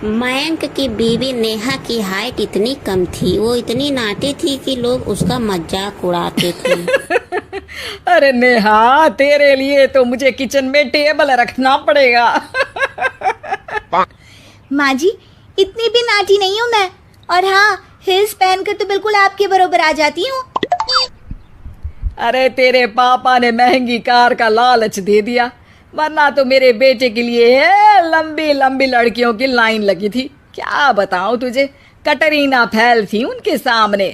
मयंक की बीवी नेहा की हाइट इतनी कम थी, वो इतनी नाटी थी कि लोग उसका मजाक उड़ाते थे। अरे नेहा, तेरे लिए तो मुझे किचन में टेबल रखना पड़ेगा। माँ जी, इतनी भी नाटी नहीं हूँ मैं। और हाँ, हिल्स पहनकर तो बिल्कुल आपके बराबर आ जाती हूँ। अरे तेरे पापा ने महंगी कार का लालच दे दिया, वरना तो मेरे बेटे के लिए लंबी लंबी लड़कियों की लाइन लगी थी। क्या बताऊं तुझे, कटरीना फैल थी उनके सामने।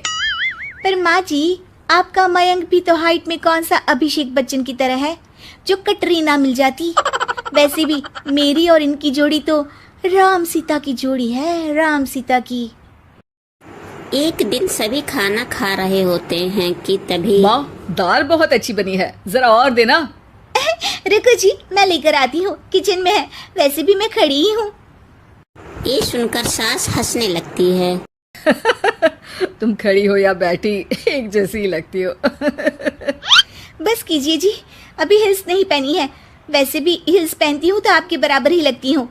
पर माँ जी, आपका मयंक भी तो हाइट में कौन सा अभिषेक बच्चन की तरह है जो कटरीना मिल जाती। वैसे भी मेरी और इनकी जोड़ी तो राम सीता की जोड़ी है, राम सीता की। एक दिन सभी खाना खा रहे होते हैं कि तभी माँ, दाल बहुत अच्छी बनी है, जरा और देना। रुको जी, मैं लेकर आती हूँ, किचन में है। वैसे भी मैं खड़ी ही हूँ। ये सुनकर सास हंसने लगती है। तुम खड़ी हो या बैठी, एक जैसी लगती हो। बस कीजिए जी, अभी हिल्स नहीं पहनी है। वैसे भी हिल्स पहनती हूँ तो आपके बराबर ही लगती हूँ।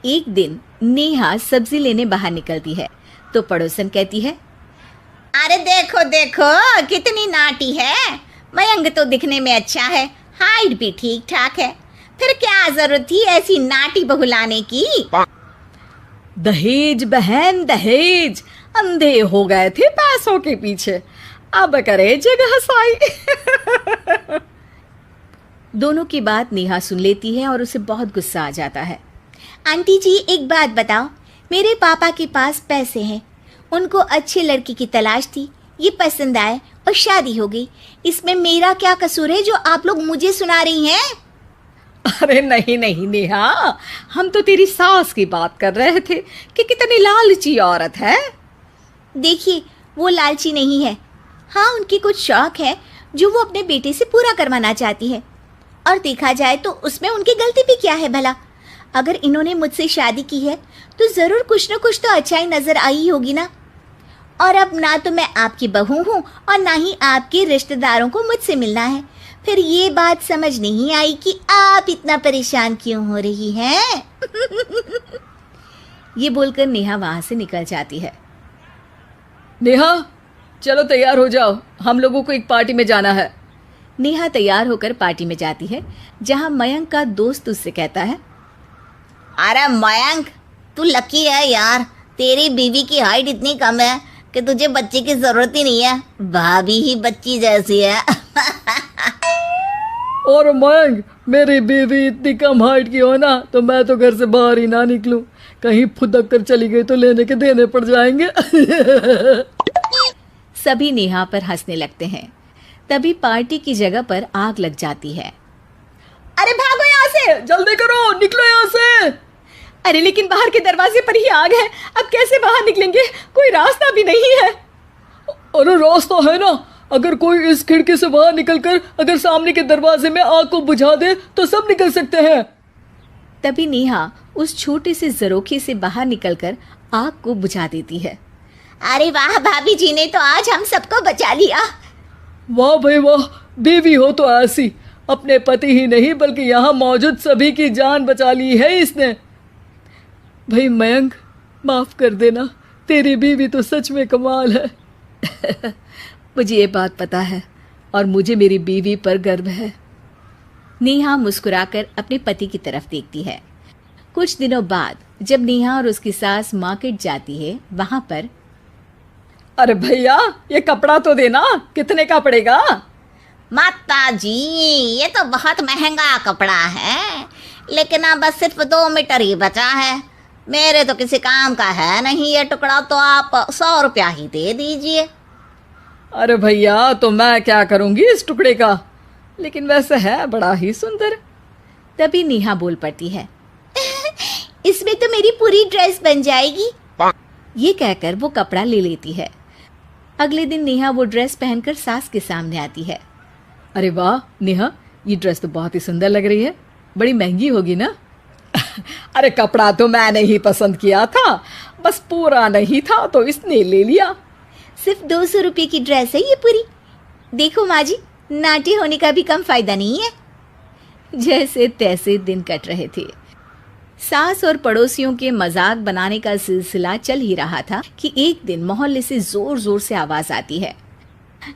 एक दिन नेहा सब्जी लेने बाहर निकलती है तो पड़ोसन कहती है, अरे देखो देखो कितनी नाटी है। मयंक तो दिखने में अच्छा है, हाइट भी ठीक ठाक है, फिर क्या जरूरत थी ऐसी नाटी बहू लाने की। दहेज बहन दहेज, अंधे हो गए थे पैसों के पीछे, अब करे जगह साई। दोनों की बात नेहा सुन लेती है और उसे बहुत गुस्सा आ जाता है। आंटी जी, एक बात बताओ, मेरे पापा के पास पैसे हैं, उनको अच्छी लड़की की तलाश थी, ये पसंद आए और शादी हो गई। इसमें मेरा क्या कसूर है जो आप लोग मुझे सुना रही हैं? अरे नहीं नहीं नेहा, हम तो तेरी सास की बात कर रहे थे कि कितनी लालची औरत है। देखिए, वो लालची नहीं है। हाँ, उनकी कुछ शौक है जो वो अपने बेटे से पूरा करवाना चाहती है। और देखा जाए तो उसमें उनकी गलती भी क्या है भला। अगर इन्होंने मुझसे शादी की है तो ज़रूर कुछ न कुछ तो अच्छाई नज़र आई होगी ना। और अब ना तो मैं आपकी बहू हूँ और ना ही आपके रिश्तेदारों को मुझसे मिलना है। फिर ये बात समझ नहीं आई कि आप इतना परेशान क्यों हो रही हैं। ये बोलकर नेहा वहाँ से निकल जाती है। नेहा, चलो तैयार हो जाओ, हम लोगों को एक पार्टी में जाना है। नेहा तैयार होकर पार्टी में जाती है, जहाँ मयंक का दोस्त उससे कहता है, अरे मयंक, तू लकी है यार, तेरी बीवी की हाइट इतनी कम है कि तुझे बच्चे की जरूरत ही नहीं है, भाभी ही बच्ची जैसी है। और मयंक, मेरी बीवी इतनी कम हाइट की हो ना तो मैं तो घर से बाहर ही ना निकलूं, कहीं फुदक कर चली गई तो लेने के देने पड़ जाएंगे। सभी नेहा पर हंसने लगते हैं। तभी पार्टी की जगह पर आग लग जाती है। अरे भागो यहाँ से, जल्दी करो, निकलो यहाँ से। अरे लेकिन बाहर के दरवाजे पर ही आग है, अब कैसे बाहर निकलेंगे? कोई रास्ता भी नहीं है। अरे रास्ता है ना, अगर कोई इस खिड़की से बाहर निकलकर अगर सामने के दरवाजे में आग को बुझा दे तो सब निकल सकते हैं। तभी नेहा उस छोटे से जरोखे से बाहर निकलकर आग को बुझा देती है। अरे वाह, भाभी जी ने तो आज हम सबको बचा लिया। वाह भाई वाह, बीवी हो तो ऐसी, अपने पति ही नहीं बल्कि यहाँ मौजूद सभी की जान बचा ली है इसने। भाई मयंक, माफ कर देना, तेरी बीवी तो सच में कमाल है। मुझे ये बात पता है और मुझे मेरी बीवी पर गर्व है। नेहा मुस्कुराकर अपने पति की तरफ देखती है। कुछ दिनों बाद जब नेहा और उसकी सास मार्केट जाती है, वहां पर, अरे भैया, ये कपड़ा तो देना, कितने का पड़ेगा? माता जी, ये तो बहुत महंगा कपड़ा है, लेकिन अब बस सिर्फ 2 मीटर ही बचा है। मेरे तो किसी काम का है नहीं ये टुकड़ा, तो आप 100 रुपया ही दे दीजिए। अरे भैया, तो मैं क्या करूंगी इस टुकड़े का, लेकिन वैसे है बड़ा ही सुंदर। तभी नेहा बोल पड़ती है, इसमें तो मेरी पूरी ड्रेस बन जाएगी। ये कहकर वो कपड़ा ले लेती है। अगले दिन नेहा वो ड्रेस पहनकर सास के सामने आती है। अरे वाह नेहा, ये ड्रेस तो बहुत ही सुंदर लग रही है, बड़ी महंगी होगी ना? अरे कपड़ा तो मैंने ही पसंद किया था, बस पूरा नहीं था तो इसने ले लिया। सिर्फ 200 रुपये की ड्रेस है ये पूरी। देखो माँ जी, नाटी होने का भी कम फायदा नहीं है। जैसे तैसे दिन कट रहे थे। सास और पड़ोसियों के मजाक बनाने का सिलसिला चल ही रहा था कि एक दिन मोहल्ले से जोर जोर से आवाज आती है,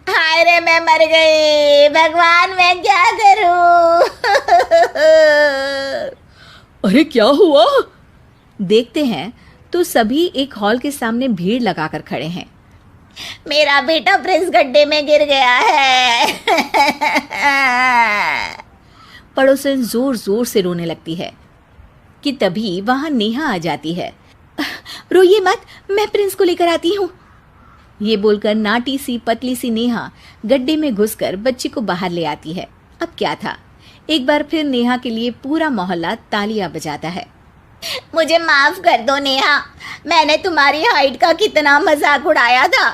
हाय रे मैं मर गई, भगवान मैं क्या करूं। अरे क्या हुआ? देखते हैं तो सभी एक हॉल के सामने भीड़ लगाकर खड़े हैं। मेरा बेटा प्रिंस गड्ढे में गिर गया है। पड़ोसन जोर जोर से रोने लगती है कि तभी वहां नेहा आ जाती है। रोइए मत, मैं प्रिंस को लेकर आती हूँ। ये बोलकर नाटी सी पतली सी नेहा गड्ढे में घुसकर बच्ची को बाहर ले आती है। अब क्या था, एक बार फिर नेहा के लिए पूरा मोहल्ला तालियां बजाता है। मुझे माफ कर दो नेहा, मैंने तुम्हारी हाइट का कितना मजाक उड़ाया था।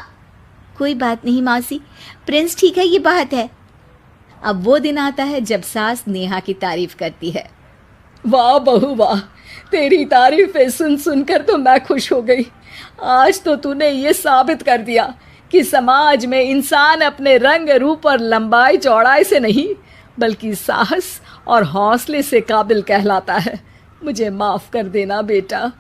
कोई बात नहीं मौसी, प्रिंस ठीक है, ये बात है। अब वो दिन आता है जब सास नेहा की तारीफ करती है। वाह बहू वाह, तेरी तारीफें सुन सुनकर तो मैं खुश हो गई। आज तो तूने ये साबित कर दिया कि समाज में इंसान अपने रंग रूप और लंबाई चौड़ाई से नहीं बल्कि साहस और हौसले से काबिल कहलाता है। मुझे माफ कर देना बेटा।